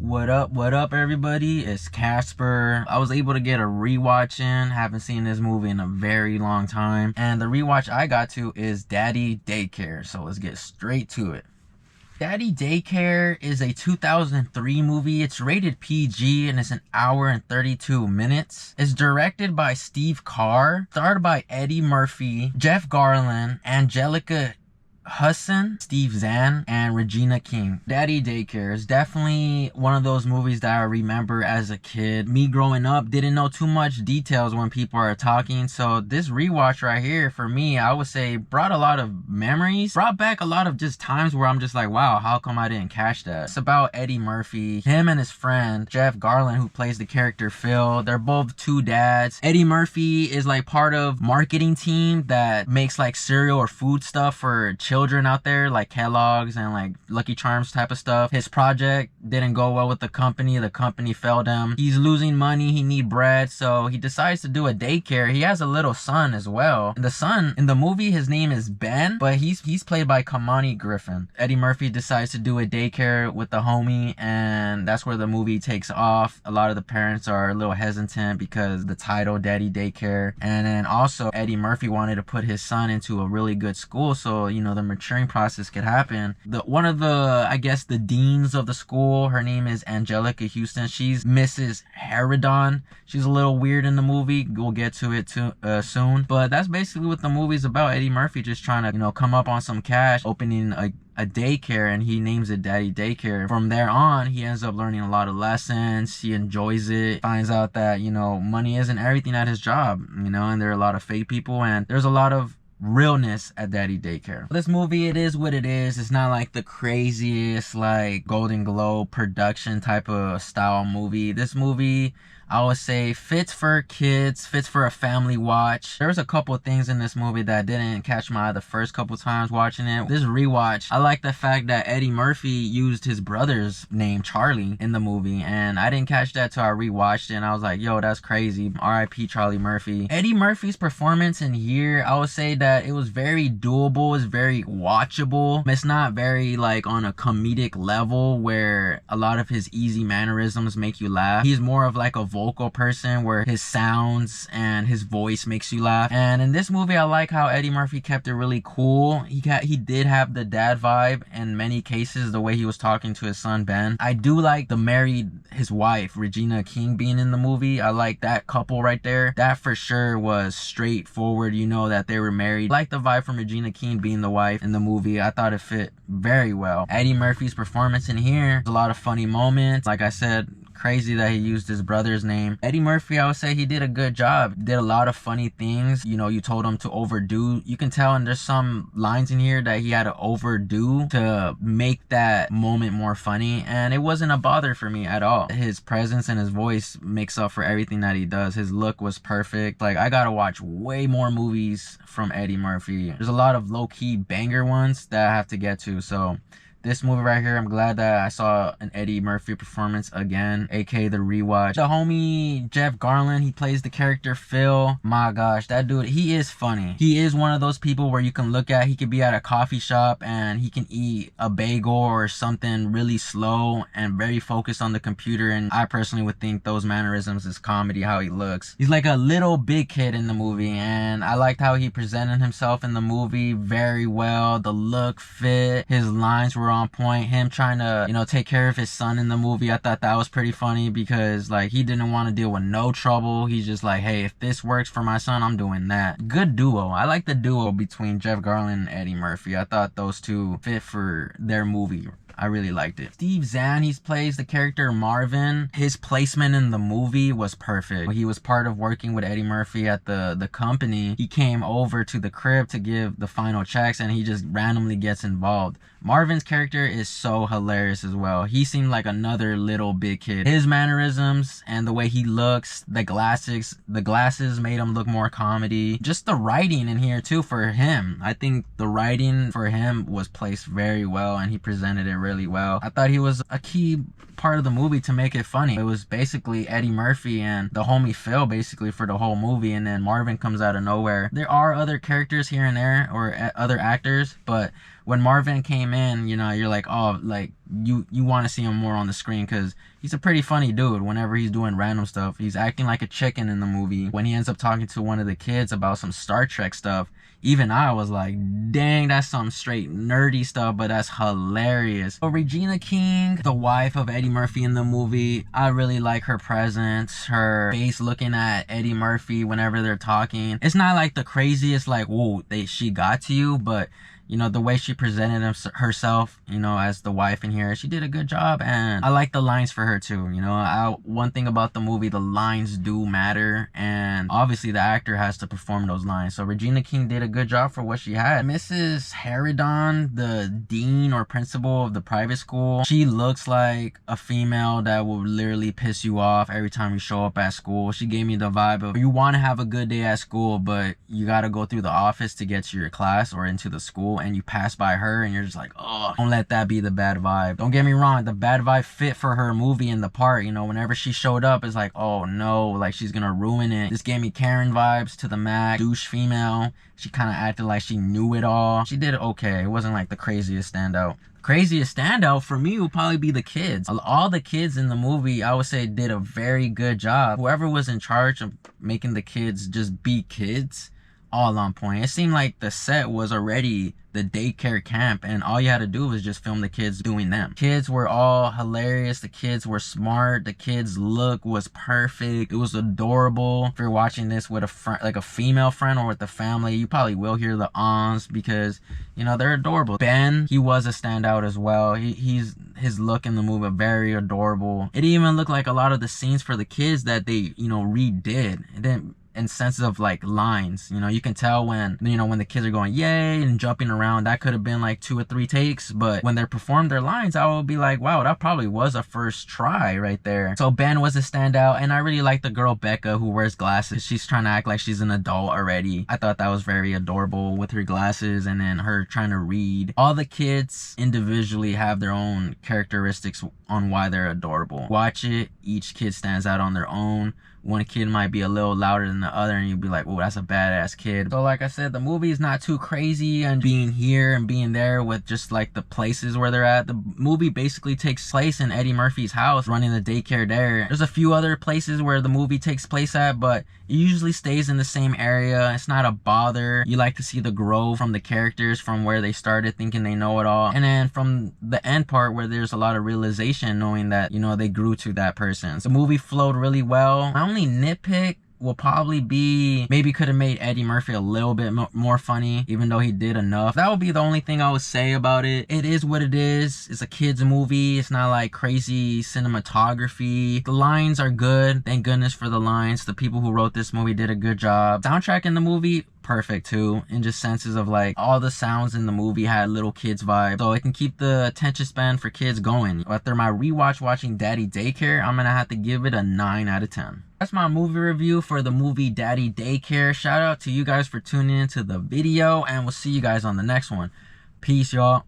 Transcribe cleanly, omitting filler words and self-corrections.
What up, everybody? It's Casper. I was able to get a rewatch in. Haven't seen this movie in a very long time. And the rewatch I got to is Daddy Daycare. So let's get straight to it. Daddy Daycare is a 2003 movie. It's rated PG and it's an hour and 32 minutes. It's directed by Steve Carr, starred by Eddie Murphy, Jeff Garlin, Anjelica, Huston, Zahn, and Regina. Daddy Daycare is definitely one of those movies that I remember as a kid. Me growing up didn't know too much details when people are talking, so this rewatch right here for me, I would say brought a lot of memories, brought back a lot of just times where I'm just like, wow, how come I didn't catch that? It's about Eddie Murphy, him and his friend Jeff Garlin, who plays the character Phil. They're both two dads. Eddie Murphy is like part of marketing team that makes like cereal or food stuff for children out there, like Kellogg's and like Lucky Charms type of stuff. His project didn't go well with the company failed him. He's losing money, he need bread, so he decides to do a daycare. He has a little son as well, and the son in the movie, his name is Ben, but he's played by Kamani Griffin. Eddie Murphy decides to do a daycare with the homie, and that's where the movie takes off. A lot of the parents are a little hesitant because the title Daddy Daycare, and then also Eddie Murphy wanted to put his son into a really good school, so you know the maturing process could happen. One of the, I guess, the deans of the school, her name is Anjelica Huston. She's Mrs. Harridan. She's a little weird in the movie. We'll get to it soon. But that's basically what the movie's about. Eddie Murphy just trying to, you know, come up on some cash, opening a daycare, and he names it Daddy Daycare. From there on, he ends up learning a lot of lessons. He enjoys it, finds out that, you know, money isn't everything at his job, you know, and there are a lot of fake people, and there's a lot of realness at Daddy Daycare. This movie, it is what it is. It's not like the craziest like Golden Globe production type of style movie. This movie, I would say, fits for kids, fits for a family watch. There's a couple of things in this movie that didn't catch my eye the first couple times watching it. This rewatch, I like the fact that Eddie Murphy used his brother's name, Charlie, in the movie, and I didn't catch that till I rewatched it, and I was like, yo, that's crazy. R.I.P. Charlie Murphy. Eddie Murphy's performance in here, I would say that it was very doable. It's very watchable. It's not very like on a comedic level where a lot of his easy mannerisms make you laugh. He's more of like a vocal person where his sounds and his voice makes you laugh. And in this movie, I like how Eddie Murphy kept it really cool. He did have the dad vibe in many cases, the way he was talking to his son Ben. I do like his wife Regina being in the movie. I like that couple right there. That for sure was straightforward, you know that they were married. I like the vibe from Regina being the wife in the movie. I thought it fit very well. Eddie Murphy's performance in here, a lot of funny moments. Like I said, crazy that he used his brother's name. Eddie Murphy, I would say he did a good job. Did a lot of funny things. You know, you told him to overdo. You can tell, and there's some lines in here that he had to overdo to make that moment more funny, and it wasn't a bother for me at all. His presence and his voice makes up for everything that he does. His look was perfect. Like, I gotta watch way more movies from Eddie Murphy. There's a lot of low-key banger ones that I have to get to, so this movie right here, I'm glad that I saw an Eddie Murphy performance again, aka the rewatch. The homie Jeff Garlin, he plays the character Phil. My gosh, that dude, he is funny. He is one of those people where you can look at, he could be at a coffee shop and he can eat a bagel or something really slow and very focused on the computer, and I personally would think those mannerisms is comedy, how he looks. He's like a little big kid in the movie, and I liked how he presented himself in the movie very well. The look fit, his lines were on point. Him trying to, you know, take care of his son in the movie, I thought that was pretty funny because like he didn't want to deal with no trouble. He's just like, hey, if this works for my son, I'm doing that. Good duo. I like the duo between Jeff Garlin and Eddie Murphy. I thought those two fit for their movie. I really liked it. Zahn, he plays the character Marvin. His placement in the movie was perfect. He was part of working with Eddie Murphy at the company. He came over to the crib to give the final checks, and he just randomly gets involved. Marvin's character is so hilarious as well. He seemed like another little big kid. His mannerisms and the way he looks, the glasses made him look more comedy. Just the writing in here too for him. I think the writing for him was placed very well, and he presented it really well. I thought he was a key part of the movie to make it funny. It was basically Eddie Murphy and the homie Phil basically for the whole movie, and then Marvin comes out of nowhere. There are other characters here and there, or other actors, but when Marvin came in, you know, you're like, oh, like you want to see him more on the screen because he's a pretty funny dude. Whenever he's doing random stuff, he's acting like a chicken in the movie. When he ends up talking to one of the kids about some Star Trek stuff, even I was like, dang, that's some straight nerdy stuff, but that's hilarious. But Regina King, the wife of Eddie Murphy in the movie, I really like her presence, her face looking at Eddie Murphy whenever they're talking. It's not like the craziest, like, whoa, she got to you, but you know, the way she presented herself, you know, as the wife in here, she did a good job. And I like the lines for her too. You know, one thing about the movie, the lines do matter. And obviously the actor has to perform those lines. So Regina King did a good job for what she had. Mrs. Harridan, the dean or principal of the private school, she looks like a female that will literally piss you off every time you show up at school. She gave me the vibe of, you want to have a good day at school, but you got to go through the office to get to your class or into the school, and you pass by her and you're just like, oh, don't let that be the bad vibe. Don't get me wrong, the bad vibe fit for her movie and the part. You know, whenever she showed up, it's like, oh no, like she's gonna ruin it. This gave me Karen vibes to the max. Douche female. She kind of acted like she knew it all. She did okay. It wasn't like the craziest standout. Craziest standout for me would probably be the kids. All the kids in the movie, I would say, did a very good job. Whoever was in charge of making the kids just be kids, all on point. It seemed like the set was already the daycare camp, and all you had to do was just film the kids doing them. Kids were all hilarious. The kids were smart. The kids' look was perfect. It was adorable. If you're watching this with a friend, like a female friend, or with the family, you probably will hear the ahs because, you know, they're adorable. Ben, he was a standout as well. His look in the movie very adorable. It even looked like a lot of the scenes for the kids that they, you know, redid. It didn't, in sense of like lines, you know, you can tell when, you know, when the kids are going yay and jumping around, that could have been like 2 or 3 takes, but when they performed their lines, I would be like, wow, that probably was a first try right there. So Ben was a standout, and I really like the girl Becca who wears glasses. She's trying to act like she's an adult already. I thought that was very adorable with her glasses and then her trying to read. All the kids individually have their own characteristics on why they're adorable. Watch it, each kid stands out on their own. One kid might be a little louder than the other and you'd be like, oh, that's a badass kid. So like I said, the movie is not too crazy and being here and being there with just like the places where they're at. The movie basically takes place in Eddie Murphy's house, running the daycare there. There's a few other places where the movie takes place at, but it usually stays in the same area. It's not a bother. You like to see the growth from the characters, from where they started thinking they know it all, and then from the end part where there's a lot of realization, knowing that, you know, they grew to that person. So the movie flowed really well. My only nitpick will probably be, maybe could have made Eddie Murphy a little bit more funny, even though he did enough. That would be the only thing I would say about it. It is what it is. It's a kid's movie. It's not like crazy cinematography. The lines are good. Thank goodness for the lines. The people who wrote this movie did a good job. Soundtrack in the movie, perfect too, in just senses of like all the sounds in the movie had little kids vibe, so it can keep the attention span for kids going. After my rewatch watching Daddy Daycare, I'm gonna have to give it a 9 out of 10. That's my movie review for the movie Daddy Daycare. Shout out to you guys for tuning into the video, and we'll see you guys on the next one. Peace, y'all.